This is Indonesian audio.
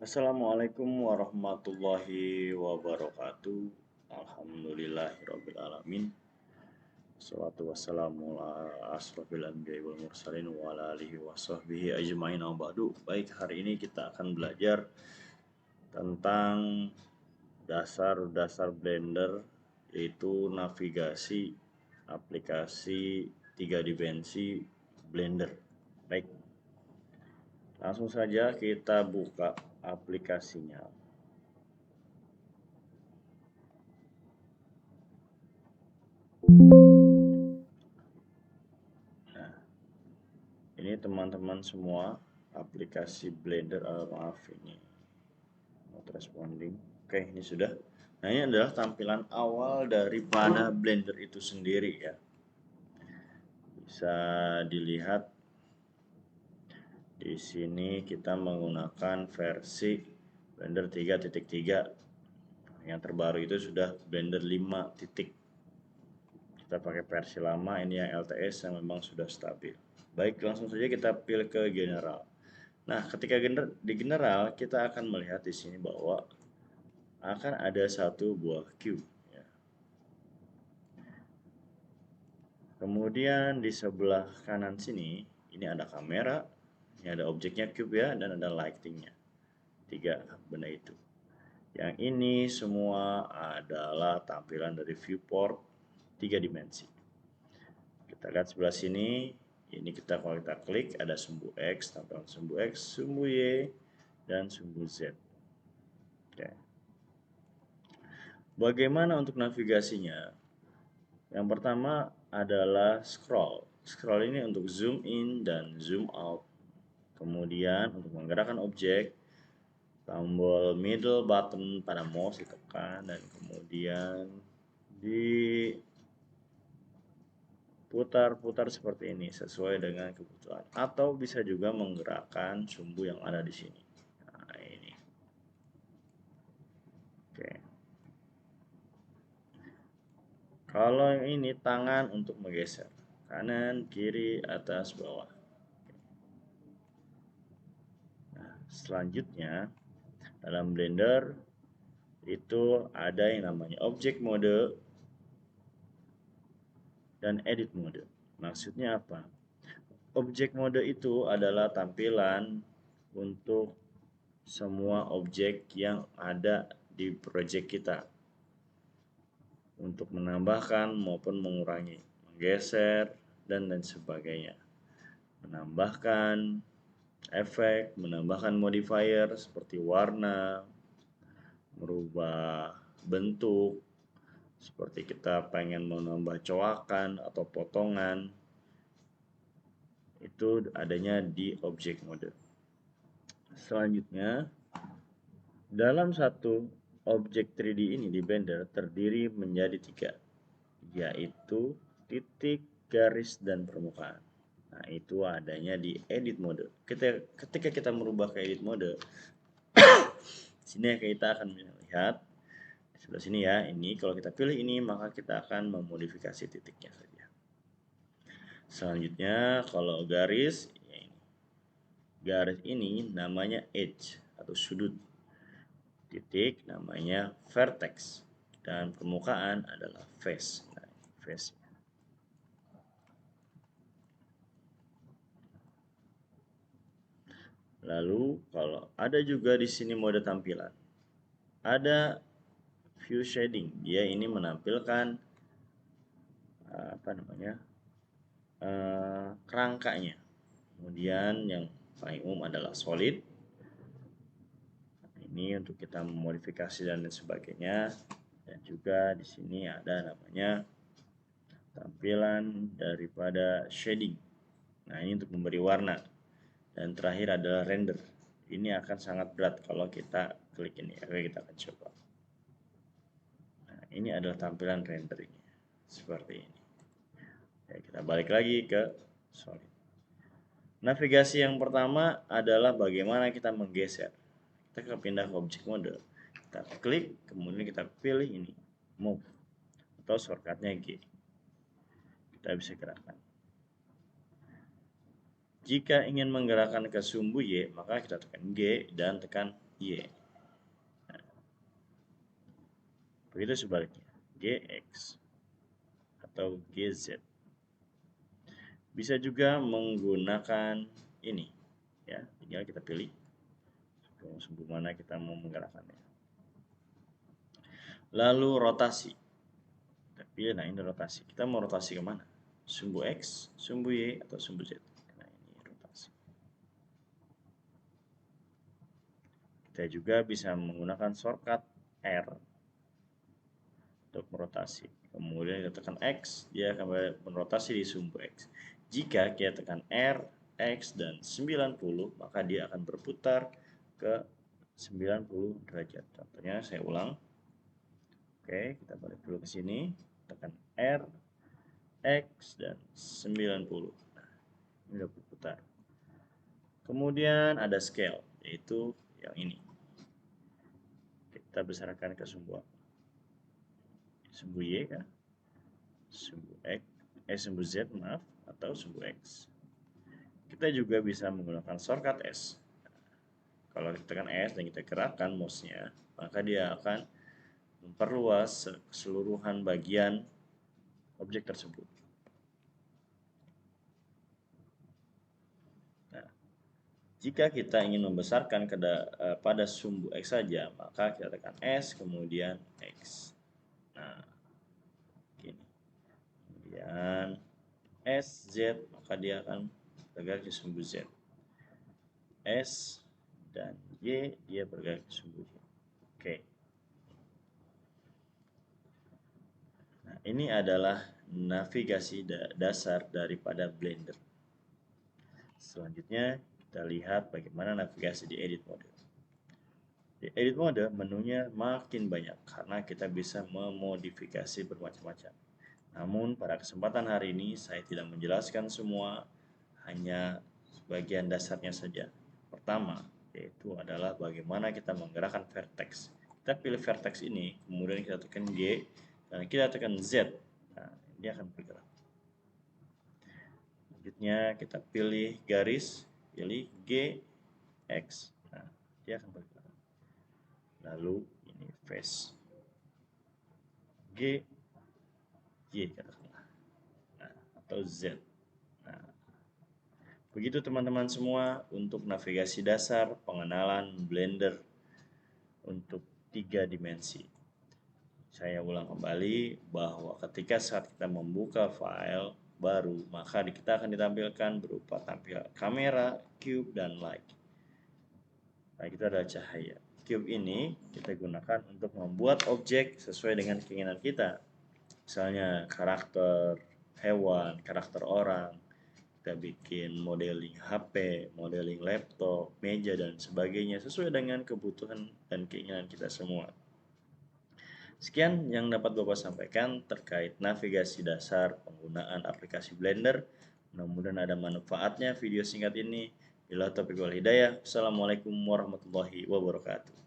Assalamualaikum warahmatullahi wabarakatuh. Alhamdulillahirabbil alamin. Wassalatu wassalamu ala asrofil anbiya'i wal mursalin wa ala alihi washabbihi ajmain amma ba'du. Baik, hari ini kita akan belajar tentang dasar-dasar Blender, yaitu navigasi aplikasi 3 dimensi Blender. Baik, langsung saja kita buka aplikasinya. Nah, ini teman-teman semua aplikasi Blender, maaf ini not responding. Oke, ini sudah. Nah, ini adalah tampilan awal daripada Blender itu sendiri ya. Bisa dilihat di sini kita menggunakan versi Blender 3.3. Yang terbaru itu sudah Blender 5 titik. Kita pakai versi lama, ini yang LTS yang memang sudah stabil. Baik, langsung saja kita pilih ke general. Nah, ketika di general kita akan melihat di sini bahwa akan ada satu buah cube ya. Kemudian di sebelah kanan sini ini ada kamera, ini ada objeknya cube ya, dan ada lightingnya. 3 benda itu. Yang ini semua adalah tampilan dari viewport 3 dimensi. Kita lihat sebelah sini, ini kalau kita klik ada sumbu X, tampilan sumbu X, sumbu Y, dan sumbu Z. Oke. Bagaimana untuk navigasinya? Yang pertama adalah scroll. Scroll ini untuk zoom in dan zoom out. Kemudian untuk menggerakkan objek, tombol middle button pada mouse ditekan dan kemudian diputar-putar seperti ini sesuai dengan kebutuhan. Atau bisa juga menggerakkan sumbu yang ada di sini. Nah, ini. Oke. Kalau yang ini tangan untuk menggeser kanan, kiri, atas, bawah. Nah, selanjutnya dalam Blender itu ada yang namanya object mode dan edit mode. Maksudnya apa? Object mode itu adalah tampilan untuk semua objek yang ada di project kita, untuk menambahkan maupun mengurangi, menggeser, dan lain sebagainya. Menambahkan efek, menambahkan modifier seperti warna, merubah bentuk, seperti kita pengen menambah coakan atau potongan, itu adanya di object mode. Selanjutnya, dalam satu objek 3D ini di Blender terdiri menjadi 3, yaitu titik, garis, dan permukaan. Nah, itu adanya di edit mode. Ketika kita merubah ke edit mode, sini kita akan melihat di sebelah sini ya. Ini kalau kita pilih ini, maka kita akan memodifikasi titiknya saja. Selanjutnya, kalau garis, ya ini. Garis ini namanya edge atau sudut. Titik namanya vertex, dan permukaan adalah face. Nah, face. Lalu kalau ada juga di sini mode tampilan, ada view shading. Dia ini menampilkan kerangkanya. Kemudian yang paling umum adalah solid. Ini untuk kita memodifikasi dan lain sebagainya. Dan juga di sini ada namanya tampilan daripada shading. Nah, ini untuk memberi warna. Dan terakhir adalah render. Ini akan sangat berat kalau kita klik ini. Oke, kita akan coba. Nah, ini adalah tampilan renderingnya seperti ini. Ya, kita balik lagi ke solid. Navigasi yang pertama adalah bagaimana kita menggeser. Kita pindah ke object mode. Kita klik, kemudian kita pilih ini, move, atau shortcutnya G. Kita bisa gerakkan. Jika ingin menggerakkan ke sumbu Y, maka kita tekan G dan tekan Y. Nah, begitu sebaliknya, GX atau GZ. Bisa juga menggunakan ini, ya, tinggal kita pilih sumbu mana kita mau menggerakkannya. Lalu rotasi. Kita pilih, nah ini rotasi. Kita mau rotasi kemana? Sumbu X, sumbu Y, atau sumbu Z. Nah ini rotasi. Kita juga bisa menggunakan shortcut R untuk merotasi. Kemudian kita tekan X, dia akan merotasi di sumbu X. Jika kita tekan R, X, dan 90, maka dia akan berputar ke 90 derajat. Contohnya saya ulang. Oke, kita balik dulu ke sini, tekan R, X, dan 90. Nah, ini udah berputar. Kemudian ada scale, yaitu yang ini. Kita besarkan ke sumbu Y kan? Sumbu X, sumbu Z, maaf, atau sumbu X. Kita juga bisa menggunakan shortcut S. Kalau kita tekan S dan kita gerakkan mouse-nya, maka dia akan memperluas keseluruhan bagian objek tersebut. Nah, jika kita ingin membesarkan pada sumbu X saja, maka kita tekan S kemudian X. Nah, gini. Kemudian S, Z, maka dia akan bergerak di sumbu Z. S dan Y, dia bergerak di sumbu Y. Oke. Nah, ini adalah navigasi dasar daripada Blender. Selanjutnya kita lihat bagaimana navigasi di edit mode. Di edit mode menunya makin banyak karena kita bisa memodifikasi bermacam-macam. Namun pada kesempatan hari ini saya tidak menjelaskan semua, hanya sebagian dasarnya saja. Pertama yaitu adalah bagaimana kita menggerakkan vertex. Kita pilih vertex ini, kemudian kita tekan G dan kita tekan Z. Nah, dia akan bergerak. Selanjutnya kita pilih garis, pilih G, X. Nah, dia akan bergerak. Lalu ini face G, Y katakanlah. Nah, atau Z. Nah, begitu teman-teman semua untuk navigasi dasar pengenalan Blender untuk 3 dimensi. Saya ulang kembali bahwa ketika saat kita membuka file baru, maka kita akan ditampilkan berupa tampilan kamera, cube, dan light. Nah, itu adalah cahaya. Cube ini kita gunakan untuk membuat objek sesuai dengan keinginan kita. Misalnya karakter hewan, karakter orang. Kita bikin modeling HP, modeling laptop, meja, dan sebagainya sesuai dengan kebutuhan dan keinginan kita semua. Sekian yang dapat Bapak sampaikan terkait navigasi dasar penggunaan aplikasi Blender. Mudah-mudahan ada manfaatnya video singkat ini. Bila taufiq wal hidayah. Assalamualaikum warahmatullahi wabarakatuh.